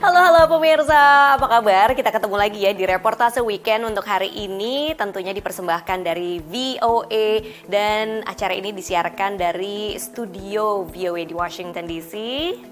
Halo pemirsa, apa kabar? Kita ketemu lagi ya di Reportase Weekend untuk hari ini. Tentunya dipersembahkan dari VOA dan acara ini disiarkan dari studio VOA di Washington DC.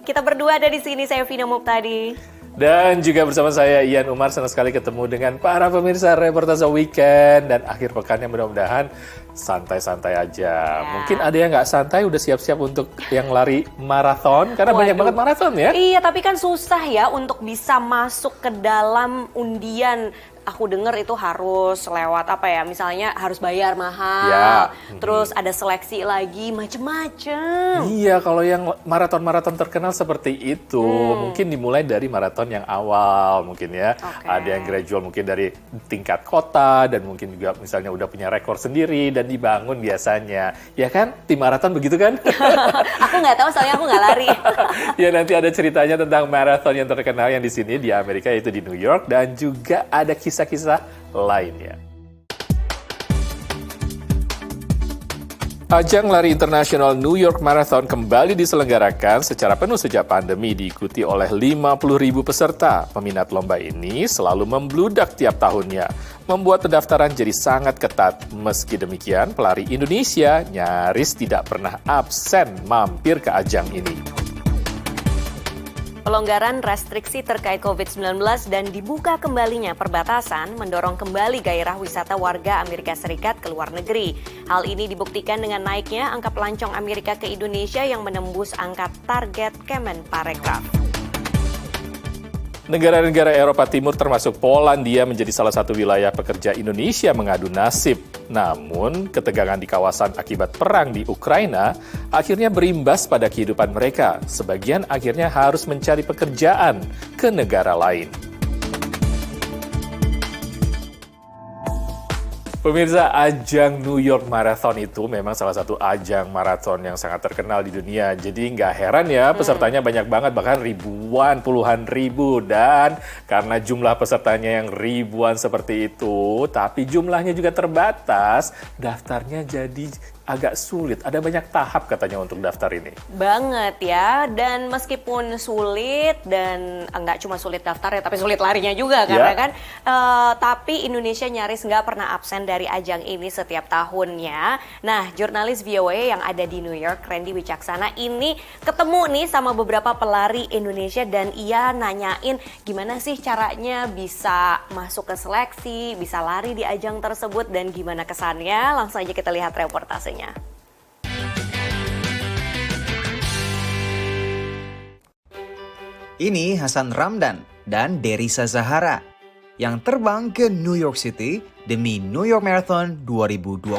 Kita berdua ada di sini, saya Vina Muptadi. Dan juga bersama saya Ian Umar, senang sekali ketemu dengan para pemirsa Reportase Weekend. Dan akhir pekannya mudah-mudahan santai-santai aja. Mungkin ada yang nggak santai, udah siap-siap untuk yang lari maraton. Karena banyak banget maraton ya. Iya, tapi kan susah ya untuk bisa masuk ke dalam undian. Aku dengar itu harus lewat apa ya, misalnya harus bayar mahal, ya. Terus ada seleksi lagi, macem-macem. Iya, kalau yang maraton-maraton terkenal seperti itu, mungkin dimulai dari maraton yang awal mungkin ya. Ada yang gradual mungkin dari tingkat kota, dan mungkin juga misalnya udah punya rekor sendiri dan dibangun biasanya. Ya kan, tim maraton begitu kan? Aku nggak tahu, soalnya aku nggak lari. Ya, nanti ada ceritanya tentang maraton yang terkenal yang di sini di Amerika, yaitu di New York, dan juga ada kisah-kisah lainnya. Ajang lari internasional New York Marathon kembali diselenggarakan secara penuh sejak pandemi, diikuti oleh 50.000 peserta. Peminat lomba ini selalu membludak tiap tahunnya, membuat pendaftaran jadi sangat ketat. Meski demikian, pelari Indonesia nyaris tidak pernah absen mampir ke ajang ini. Pelonggaran restriksi terkait COVID-19 dan dibuka kembalinya perbatasan mendorong kembali gairah wisata warga Amerika Serikat ke luar negeri. Hal ini dibuktikan dengan naiknya angka pelancong Amerika ke Indonesia yang menembus angka target Kemenparekraf. Negara-negara Eropa Timur termasuk Polandia menjadi salah satu wilayah pekerja Indonesia mengadu nasib. Namun, ketegangan di kawasan akibat perang di Ukraina akhirnya berimbas pada kehidupan mereka. Sebagian akhirnya harus mencari pekerjaan ke negara lain. Pemirsa, ajang New York Marathon itu memang salah satu ajang maraton yang sangat terkenal di dunia. Jadi nggak heran ya, pesertanya banyak banget, bahkan ribuan, puluhan ribu. Dan karena jumlah pesertanya yang ribuan seperti itu, tapi jumlahnya juga terbatas, daftarnya jadi agak sulit. Ada banyak tahap katanya untuk daftar ini. Banget ya, dan meskipun sulit, dan nggak cuma sulit daftar ya, tapi sulit larinya juga karena kan. Tapi Indonesia nyaris nggak pernah absen dari ajang ini setiap tahunnya. Nah, jurnalis VOA yang ada di New York, Randy Wicaksana, ini ketemu nih sama beberapa pelari Indonesia dan ia nanyain gimana sih caranya bisa masuk ke seleksi, bisa lari di ajang tersebut, dan gimana kesannya. Langsung aja kita lihat reportasenya. Ini Hasan Ramdan dan Derisa Zahara yang terbang ke New York City demi New York Marathon 2022.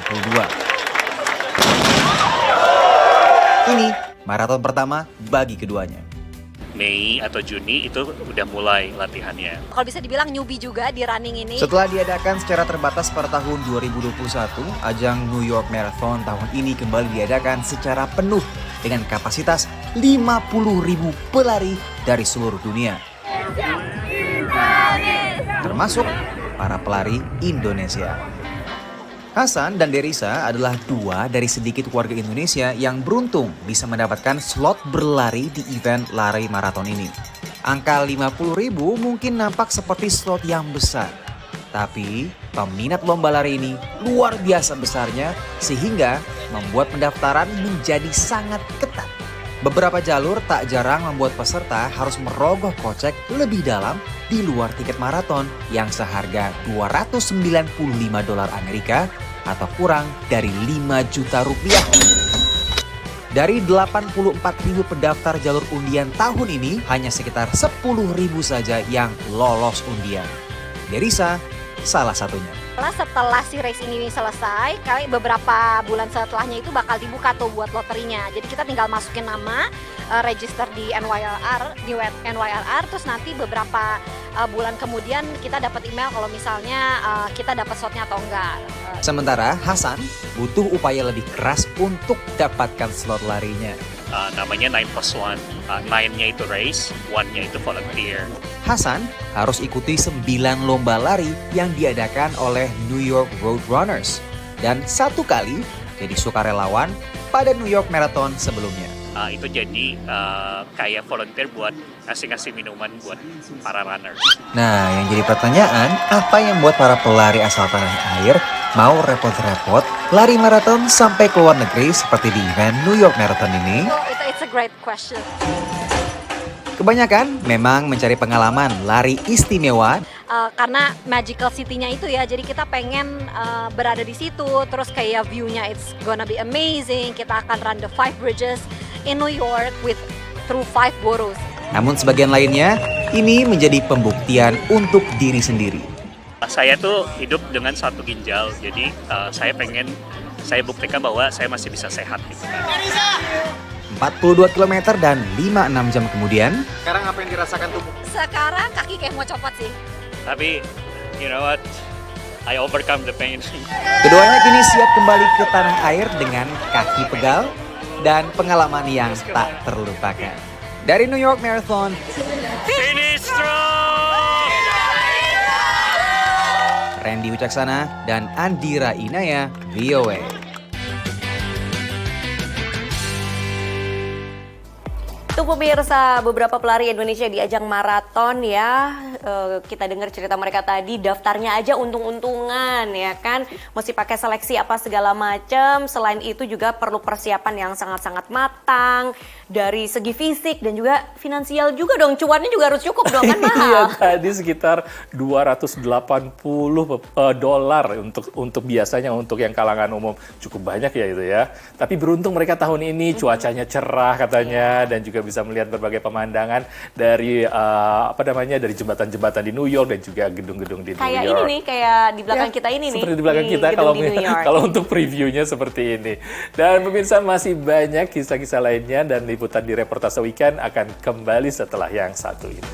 Ini maraton pertama bagi keduanya. Mei atau Juni itu udah mulai latihannya. Kalau bisa dibilang newbie juga di running ini. Setelah diadakan secara terbatas pada tahun 2021, ajang New York Marathon tahun ini kembali diadakan secara penuh dengan kapasitas 50.000 pelari dari seluruh dunia. Termasuk para pelari Indonesia. Hasan dan Derisa adalah dua dari sedikit warga Indonesia yang beruntung bisa mendapatkan slot berlari di event lari maraton ini. Angka 50.000 mungkin nampak seperti slot yang besar. Tapi peminat lomba lari ini luar biasa besarnya sehingga membuat pendaftaran menjadi sangat ketat. Beberapa jalur tak jarang membuat peserta harus merogoh kocek lebih dalam di luar tiket maraton yang seharga $295 Amerika atau kurang dari 5 juta rupiah. Dari 84.000 pendaftar jalur undian tahun ini, hanya sekitar 10.000 saja yang lolos undian. Derisa salah satunya. Setelah si race ini selesai, kali beberapa bulan setelahnya itu bakal dibuka tuh buat loterinya. Jadi kita tinggal masukin nama, register di NYRR, terus nanti beberapa bulan kemudian kita dapat email kalau misalnya kita dapat slotnya atau enggak. Sementara Hasan butuh upaya lebih keras untuk dapatkan slot larinya. Namanya 9+1. 9-nya itu race, 1-nya itu volunteer. Hasan harus ikuti 9 lomba lari yang diadakan oleh New York Road Runners dan 1 kali jadi sukarelawan pada New York Marathon sebelumnya. itu jadi kayak volunteer buat ngasih minuman buat para runner. Nah, yang jadi pertanyaan, apa yang membuat para pelari asal tanah air mau repot-repot lari maraton sampai ke luar negeri seperti di event New York Marathon ini? It's a great question. Kebanyakan memang mencari pengalaman lari istimewa. Karena magical city-nya itu ya, jadi kita pengen berada di situ, terus kayak view-nya it's gonna be amazing. Kita akan run the 5 bridges in New York through 5 boroughs. Namun sebagian lainnya, ini menjadi pembuktian untuk diri sendiri. Saya tuh hidup dengan satu ginjal, jadi saya buktikan bahwa saya masih bisa sehat gitu. 42 km dan 5-6 jam kemudian, Sekarang apa yang dirasakan tubuh? Sekarang kaki kayak mau copot sih. Tapi, you know what? I overcome the pain. keduanya kini siap kembali ke tanah air dengan kaki pegal dan pengalaman yang tak terlupakan. Dari New York Marathon, Finish strong! Randy Wicaksana dan Andira Inaya, VOA. Untuk pemirsa, beberapa pelari Indonesia di ajang maraton ya, kita dengar cerita mereka tadi, daftarnya aja untung-untungan ya kan, mesti pakai seleksi apa segala macam. Selain itu juga perlu persiapan yang sangat-sangat matang dari segi fisik dan juga finansial juga dong, cuannya juga harus cukup dong kan mahal. Iya, tadi sekitar $280 untuk biasanya untuk yang kalangan umum, cukup banyak ya itu ya. Tapi beruntung mereka tahun ini cuacanya cerah katanya, dan juga bisa melihat berbagai pemandangan dari dari jembatan-jembatan di New York dan juga gedung-gedung di New York. Kayak ini nih, kayak di belakang kita ini nih. Seperti di belakang kita kalau untuk previewnya seperti ini. Dan pemirsa, masih banyak kisah-kisah lainnya dan liputan di Reportase Weekend akan kembali setelah yang satu ini.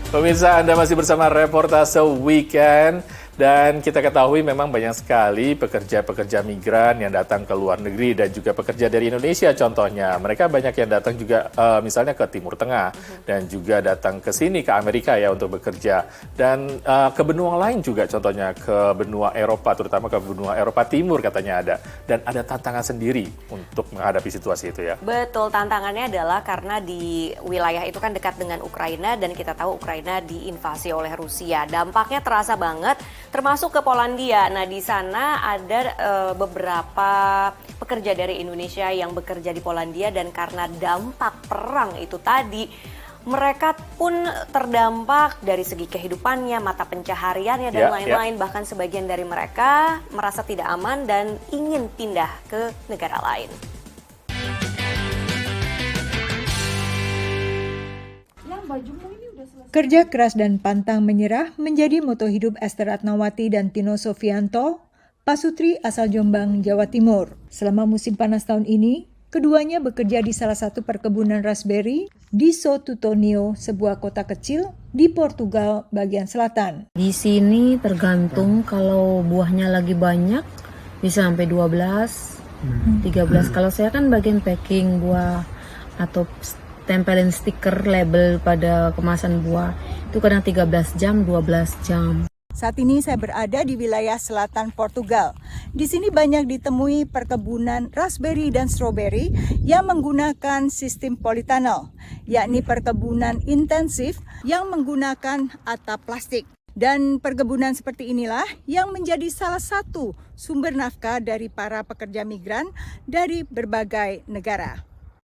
Pemirsa, Anda masih bersama Reportase Weekend, dan kita ketahui memang banyak sekali pekerja-pekerja migran yang datang ke luar negeri dan juga pekerja dari Indonesia contohnya. Mereka banyak yang datang juga misalnya ke Timur Tengah dan juga datang ke sini ke Amerika ya untuk bekerja. Dan ke benua lain juga contohnya ke benua Eropa, terutama ke benua Eropa Timur katanya ada. Dan ada tantangan sendiri untuk menghadapi situasi itu ya. Betul, tantangannya adalah karena di wilayah itu kan dekat dengan Ukraina dan kita tahu Ukraina diinvasi oleh Rusia. Dampaknya terasa banget, termasuk ke Polandia. Nah, di sana ada beberapa pekerja dari Indonesia yang bekerja di Polandia, dan karena dampak perang itu tadi, mereka pun terdampak dari segi kehidupannya, mata pencahariannya dan lain-lain. Bahkan sebagian dari mereka merasa tidak aman dan ingin pindah ke negara lain. Kerja keras dan pantang menyerah menjadi moto hidup Esther Ratnawati dan Tino Sofianto, pasutri asal Jombang, Jawa Timur. Selama musim panas tahun ini, keduanya bekerja di salah satu perkebunan raspberry di Sotutonio, sebuah kota kecil di Portugal bagian selatan. Di sini tergantung, kalau buahnya lagi banyak bisa sampai 12, 13. Kalau saya kan bagian packing buah atau tempelin stiker label pada kemasan buah, itu kadang 13 jam, 12 jam. Saat ini saya berada di wilayah selatan Portugal. Di sini banyak ditemui perkebunan raspberry dan strawberry yang menggunakan sistem polytunnel, yakni perkebunan intensif yang menggunakan atap plastik. Dan perkebunan seperti inilah yang menjadi salah satu sumber nafkah dari para pekerja migran dari berbagai negara.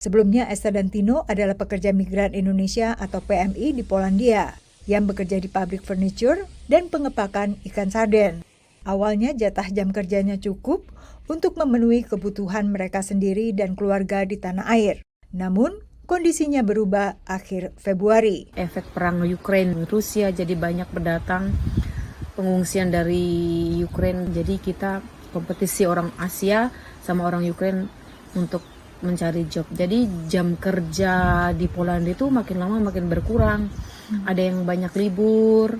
Sebelumnya, Esther dan Tino adalah pekerja migran Indonesia atau PMI di Polandia yang bekerja di pabrik furniture dan pengepakan ikan sarden. Awalnya jatah jam kerjanya cukup untuk memenuhi kebutuhan mereka sendiri dan keluarga di tanah air. Namun, kondisinya berubah akhir Februari. Efek perang Ukraina Rusia, jadi banyak berdatang pengungsian dari Ukraina. Jadi kita kompetisi orang Asia sama orang Ukraina untuk mencari job. Jadi jam kerja di Polandia itu makin lama makin berkurang. Ada yang banyak libur,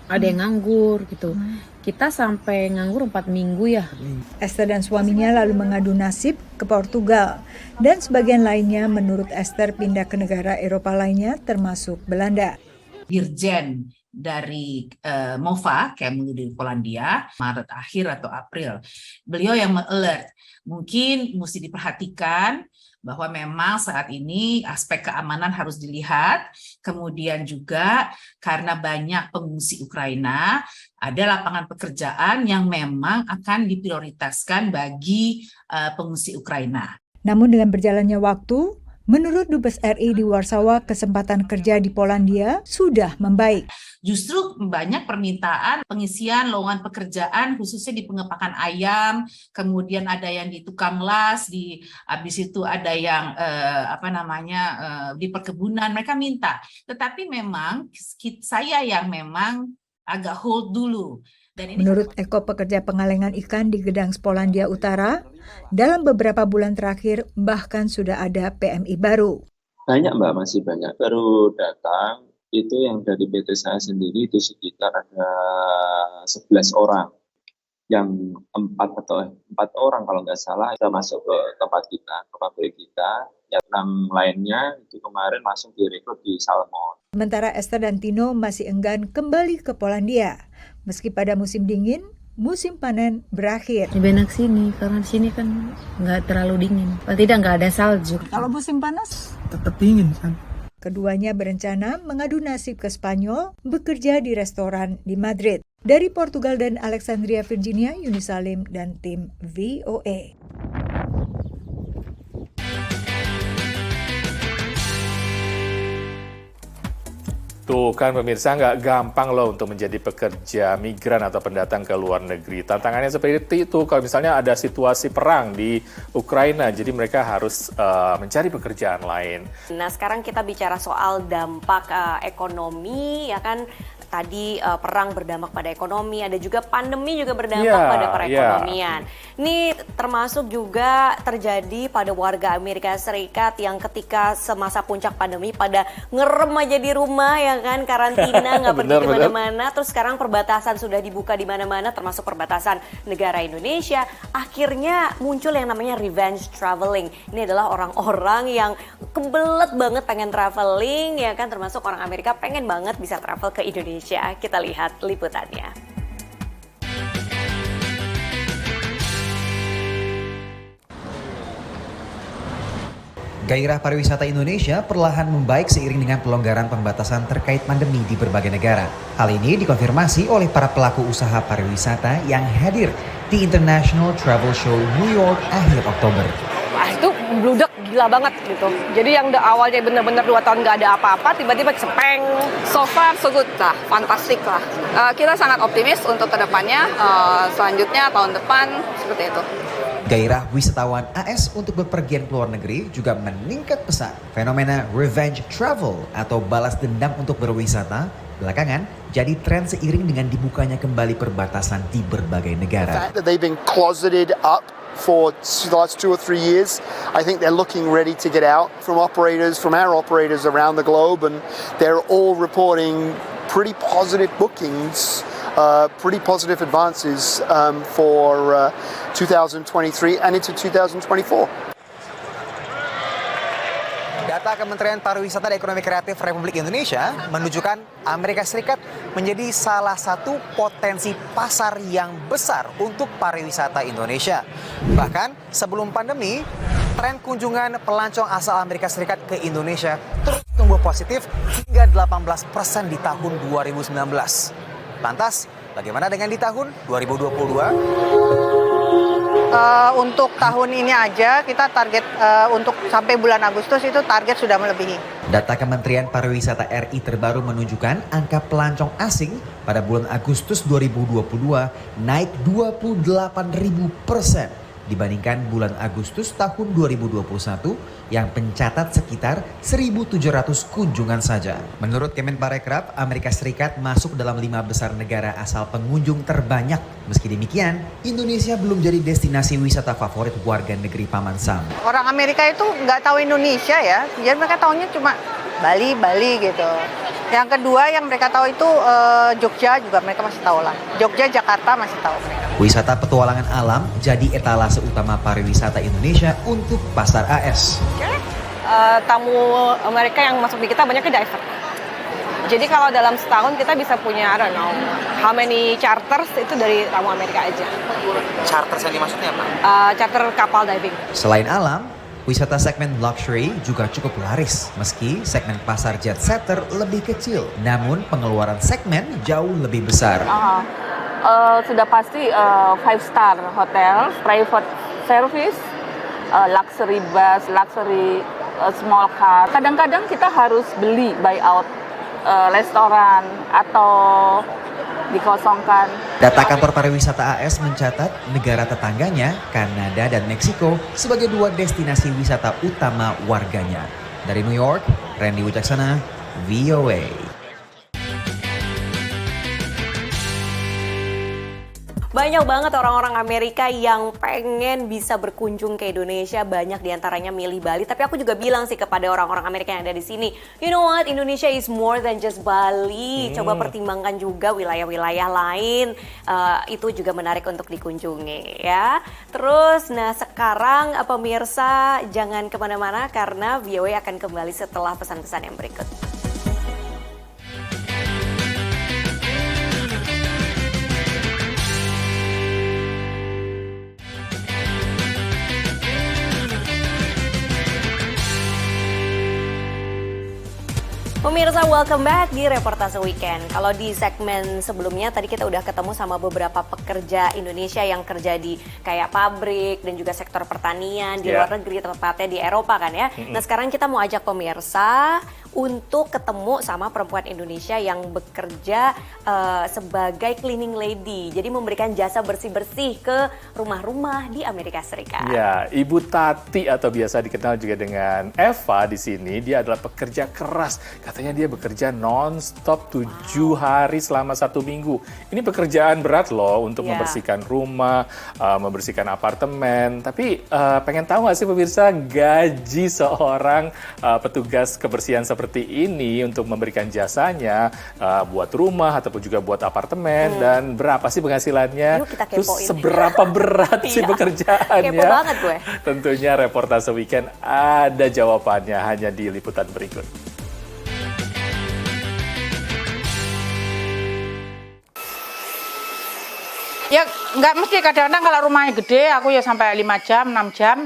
ada yang nganggur gitu. Kita sampai nganggur 4 minggu ya. Esther dan suaminya lalu mengadu nasib ke Portugal. Dan sebagian lainnya menurut Esther pindah ke negara Eropa lainnya termasuk Belanda. Dirjen dari MOVA, Kemlu di Polandia, Maret akhir atau April. Beliau yang me-alert, mungkin mesti diperhatikan bahwa memang saat ini aspek keamanan harus dilihat, kemudian juga karena banyak pengungsi Ukraina, ada lapangan pekerjaan yang memang akan diprioritaskan bagi pengungsi Ukraina. Namun dengan berjalannya waktu, menurut Dubes RI di Warsawa, kesempatan kerja di Polandia sudah membaik. Justru banyak permintaan pengisian lowongan pekerjaan khususnya di pengepakan ayam, kemudian ada yang di tukang las, habis itu ada yang di perkebunan, mereka minta. Tetapi memang saya yang memang agak hold dulu. Dan ini menurut Eko, pekerja pengalengan ikan di Gdansk, Polandia Utara, dalam beberapa bulan terakhir bahkan sudah ada PMI baru. Banyak Mbak, masih banyak. Baru datang itu yang dari PT saya sendiri itu sekitar ada 11 orang. Yang 4 orang kalau nggak salah sudah masuk ke tempat kita, ke pabrik kita. Yang 6 lainnya itu kemarin langsung direkrut di Salmon. Sementara Esther dan Tino masih enggan kembali ke Polandia. Meski pada musim dingin, musim panen berakhir. Lebih enak sini, karena di sini kan nggak terlalu dingin. Paling tidak nggak ada salju. Kalau musim panas? Tetap dingin kan. Keduanya berencana mengadu nasib ke Spanyol, bekerja di restoran di Madrid. Dari Portugal dan Alexandria, Virginia, Yuni Salim dan tim VOA. Tuh kan pemirsa, nggak gampang loh untuk menjadi pekerja migran atau pendatang ke luar negeri. Tantangannya seperti itu kalau misalnya ada situasi perang di Ukraina, jadi mereka harus mencari pekerjaan lain. Nah sekarang kita bicara soal dampak ekonomi, ya kan. Tadi perang berdampak pada ekonomi, ada juga pandemi juga berdampak pada perekonomian. Ini termasuk juga terjadi pada warga Amerika Serikat yang ketika semasa puncak pandemi pada ngerem aja di rumah, ya kan, karantina, nggak pergi kemana-mana. Terus sekarang perbatasan sudah dibuka di mana-mana, termasuk perbatasan negara Indonesia. Akhirnya muncul yang namanya revenge traveling. Ini adalah orang-orang yang kebelet banget pengen traveling, ya kan, termasuk orang Amerika pengen banget bisa travel ke Indonesia. Kita lihat liputannya. Gairah pariwisata Indonesia perlahan membaik seiring dengan pelonggaran pembatasan terkait pandemi di berbagai negara. Hal ini dikonfirmasi oleh para pelaku usaha pariwisata yang hadir di International Travel Show New York akhir Oktober. Wah, itu bludak gila banget gitu. Jadi yang awalnya bener-bener 2 tahun nggak ada apa-apa, tiba-tiba cepeng. So far so good lah, fantastik lah. Kita sangat optimis untuk kedepannya, selanjutnya tahun depan seperti itu. Gairah wisatawan AS untuk bepergian ke luar negeri juga meningkat pesat. Fenomena revenge travel atau balas dendam untuk berwisata belakangan jadi tren seiring dengan dibukanya kembali perbatasan di berbagai negara. They've been closeted up for the last 2 or 3 years. I think they're looking ready to get out from our operators around the globe, and they're all reporting pretty positive bookings, pretty positive advances for 2023 and into 2024. Data Kementerian Pariwisata dan Ekonomi Kreatif Republik Indonesia menunjukkan Amerika Serikat menjadi salah satu potensi pasar yang besar untuk pariwisata Indonesia. Bahkan sebelum pandemi, tren kunjungan pelancong asal Amerika Serikat ke Indonesia terus tumbuh positif hingga 18% di tahun 2019. Lantas, bagaimana dengan di tahun 2022? Untuk tahun ini aja kita target untuk sampai bulan Agustus itu target sudah melebihi. Data Kementerian Pariwisata RI terbaru menunjukkan angka pelancong asing pada bulan Agustus 2022 naik 28.000% dibandingkan bulan Agustus tahun 2021 yang pencatat sekitar 1.700 kunjungan saja. Menurut Kemenparekraf, Amerika Serikat masuk dalam 5 besar negara asal pengunjung terbanyak. Meski demikian, Indonesia belum jadi destinasi wisata favorit warga negeri Paman Sam. Orang Amerika itu nggak tahu Indonesia ya, jadi mereka taunya cuma Bali gitu. Yang kedua yang mereka tahu itu Jogja juga mereka masih tahu lah. Jogja, Jakarta masih tahu mereka. Wisata petualangan alam jadi etalase utama pariwisata Indonesia untuk pasar AS. Tamu Amerika yang masuk di kita banyaknya diver. Jadi kalau dalam setahun kita bisa punya, I don't know, how many charters itu dari tamu Amerika aja. Charter yang dimaksudnya apa? Charter kapal diving. Selain alam, wisata segmen luxury juga cukup laris. Meski segmen pasar jet setter lebih kecil, namun pengeluaran segmen jauh lebih besar. Sudah pasti 5-star hotel, private service, luxury bus, luxury small car. Kadang-kadang kita harus beli buyout restoran atau dikosongkan. Data kantor pariwisata AS mencatat negara tetangganya, Kanada dan Meksiko, sebagai dua destinasi wisata utama warganya. Dari New York, Randy Wicaksana, VOA. Banyak banget orang-orang Amerika yang pengen bisa berkunjung ke Indonesia, banyak diantaranya milih Bali. Tapi aku juga bilang sih kepada orang-orang Amerika yang ada di sini, you know what, Indonesia is more than just Bali. Coba pertimbangkan juga wilayah-wilayah lain, itu juga menarik untuk dikunjungi ya. Terus, nah sekarang pemirsa jangan kemana-mana karena VOA akan kembali setelah pesan-pesan yang berikut. Pemirsa, welcome back di Reportase Weekend. Kalau di segmen sebelumnya tadi kita udah ketemu sama beberapa pekerja Indonesia yang kerja di kayak pabrik dan juga sektor pertanian di luar negeri, tepatnya di Eropa kan ya. Nah sekarang kita mau ajak pemirsa untuk ketemu sama perempuan Indonesia yang bekerja sebagai cleaning lady. Jadi memberikan jasa bersih-bersih ke rumah-rumah di Amerika Serikat. Ya, Ibu Tati atau biasa dikenal juga dengan Eva di sini, dia adalah pekerja keras. Katanya dia bekerja non-stop 7 hari selama 1 minggu. Ini pekerjaan berat loh untuk membersihkan rumah, membersihkan apartemen. Tapi pengen tahu nggak sih pemirsa, gaji seorang petugas kebersihan seperti ini untuk memberikan jasanya buat rumah ataupun juga buat apartemen, dan berapa sih penghasilannya? Yuk kita Terus kepoin. seberapa berat sih pekerjaannya? Kepo banget gue. Tentunya Reportase Weekend ada jawabannya hanya di liputan berikut. Ya nggak mesti, kadang-kadang kalau rumahnya gede aku ya sampai 5 jam, 6 jam.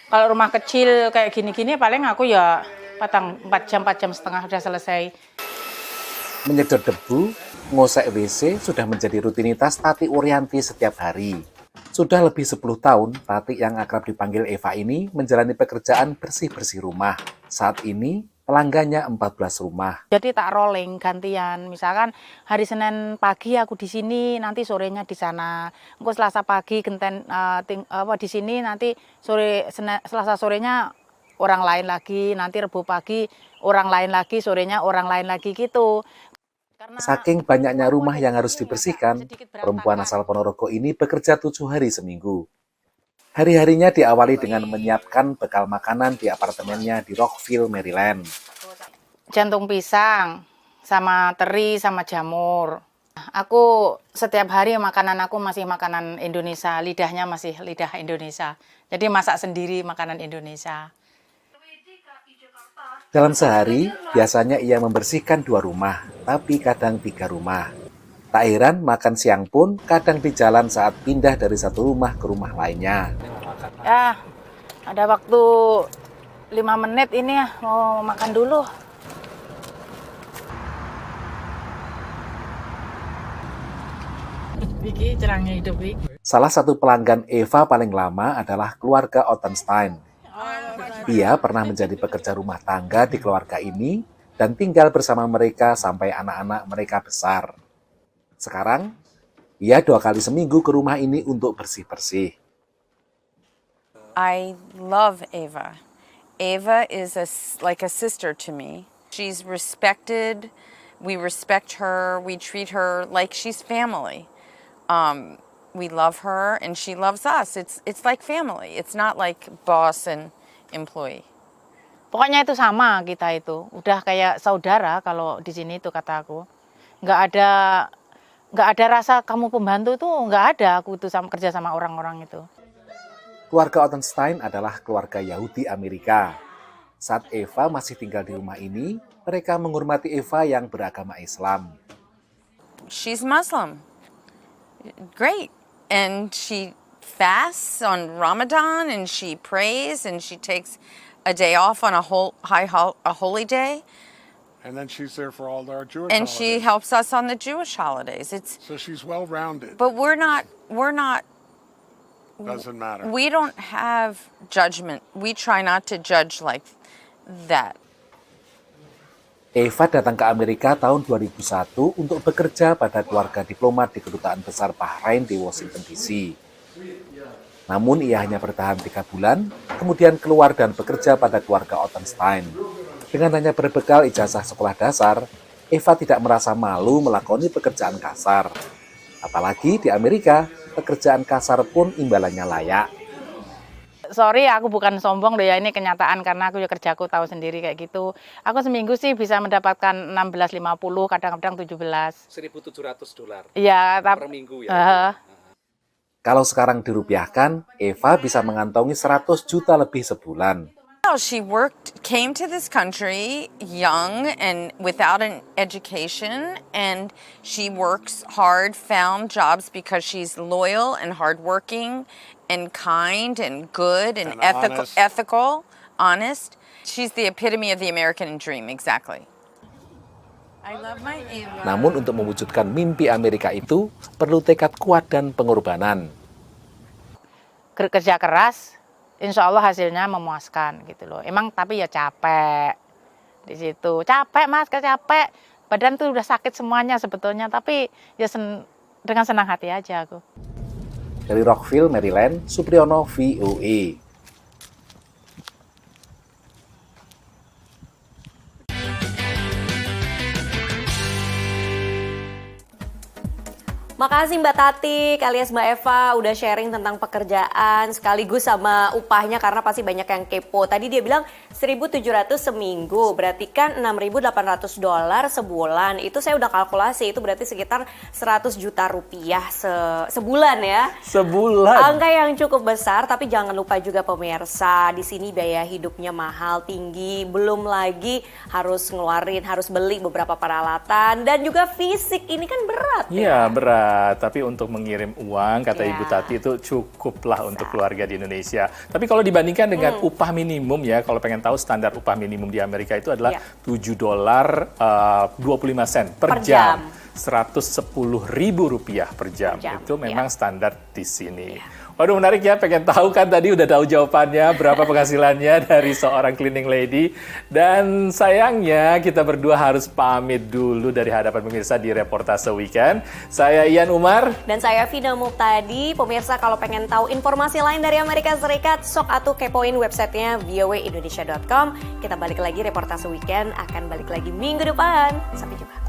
Kalau rumah kecil kayak gini-gini paling aku ya 4 jam, 4 jam setengah udah selesai. Menyedot debu, ngosek WC sudah menjadi rutinitas Tati Urianti setiap hari. Sudah lebih 10 tahun, Tati yang akrab dipanggil Eva ini menjalani pekerjaan bersih-bersih rumah. Saat ini, pelanggannya 14 rumah. Jadi tak rolling gantian. Misalkan hari Senin pagi aku di sini, nanti sorenya di sana. Engko Selasa pagi genten di sini, nanti Selasa sorenya orang lain lagi, nanti Rebo pagi orang lain lagi, sorenya orang lain lagi gitu. Saking banyaknya rumah yang harus dibersihkan, perempuan asal Ponorogo ini bekerja 7 hari seminggu. Hari-harinya diawali dengan menyiapkan bekal makanan di apartemennya di Rockville, Maryland. Jantung pisang, sama teri, sama jamur. Aku setiap hari makanan aku masih makanan Indonesia, lidahnya masih lidah Indonesia. Jadi masak sendiri makanan Indonesia. Dalam sehari, biasanya ia membersihkan 2 rumah, tapi kadang 3 rumah. Tak heran makan siang pun kadang di jalan saat pindah dari satu rumah ke rumah lainnya. Ya, ada waktu 5 menit ini ya, mau makan dulu. Vicky, cerangnya hidup, Vicky. Salah satu pelanggan Eva paling lama adalah keluarga Ottenstein. Ia pernah menjadi pekerja rumah tangga di keluarga ini dan tinggal bersama mereka sampai anak-anak mereka besar. Sekarang, ia 2 kali seminggu ke rumah ini untuk bersih-bersih. I love Eva. Eva is like a sister to me. She's respected. We respect her. We treat her like she's family. We love her and she loves us. It's like family. It's not like boss and employee. Pokoknya itu sama kita itu. Udah kayak saudara kalau di sini itu kata aku. Nggak ada rasa kamu pembantu itu nggak ada. Aku itu kerja sama orang-orang itu. Keluarga Ottenstein adalah keluarga Yahudi Amerika. Saat Eva masih tinggal di rumah ini, mereka menghormati Eva yang beragama Islam. She's Muslim. Great. And she fasts on Ramadan and she prays and she takes a day off on a holy day. And then she's there for all our Jewish and holidays. she helps us on the Jewish holidays. So she's well-rounded. But we're not Doesn't matter. We don't have judgment. We try not to judge like that. Eva datang ke Amerika tahun 2001 untuk bekerja pada keluarga diplomat di Kedutaan Besar Bahrain di Washington DC. Namun ia hanya bertahan 3 bulan, kemudian keluar dan bekerja pada keluarga Ottenstein. Dengan hanya berbekal ijazah sekolah dasar, Eva tidak merasa malu melakoni pekerjaan kasar. Apalagi di Amerika, pekerjaan kasar pun imbalannya layak. Sorry, aku bukan sombong loh ya, ini kenyataan karena aku ya kerjaku tahu sendiri kayak gitu. Aku seminggu sih bisa mendapatkan 16.50, kadang-kadang 17. $1.700. Iya, per minggu ya. Kalau sekarang dirupiahkan, Eva bisa mengantongi 100 juta lebih sebulan. She came to this country young and without an education, and she works hard, found jobs because she's loyal and hardworking and kind and good and ethical, honest. She's the epitome of the American dream, exactly. I love my Eva. Namun untuk mewujudkan mimpi Amerika itu perlu tekad kuat dan pengorbanan. Kerja keras, insya Allah hasilnya memuaskan gitu loh. Emang tapi ya capek di situ. Capek mas, capek. Badan tuh udah sakit semuanya sebetulnya. Tapi ya dengan senang hati aja aku. Dari Rockville, Maryland, Supriyono, VOA. Makasih Mbak Tati alias Mbak Eva udah sharing tentang pekerjaan sekaligus sama upahnya karena pasti banyak yang kepo. Tadi dia bilang 1.700 seminggu, berarti kan $6.800 sebulan. Itu saya udah kalkulasi, itu berarti sekitar 100 juta rupiah sebulan ya. Sebulan. Angka yang cukup besar, tapi jangan lupa juga pemirsa, di sini biaya hidupnya mahal, tinggi, belum lagi harus ngeluarin, harus beli beberapa peralatan dan juga fisik ini kan berat ya. Iya, berat. Tapi untuk mengirim uang, kata Ibu Tati itu cukuplah untuk keluarga di Indonesia. Tapi kalau dibandingkan dengan upah minimum ya, kalau pengen tahu standar upah minimum di Amerika itu adalah $7.25 per jam. 110.000 rupiah per jam. Itu memang standar di sini. Waduh menarik ya, pengen tahu kan tadi udah tahu jawabannya berapa penghasilannya dari seorang cleaning lady. Dan sayangnya kita berdua harus pamit dulu dari hadapan pemirsa di Reportase Weekend. Saya Ian Umar. Dan saya Vina Muhtadi. Pemirsa kalau pengen tahu informasi lain dari Amerika Serikat, sok atuh kepoin websitenya voaindonesia.com. Kita balik lagi, Reportase Weekend akan balik lagi minggu depan. Sampai jumpa.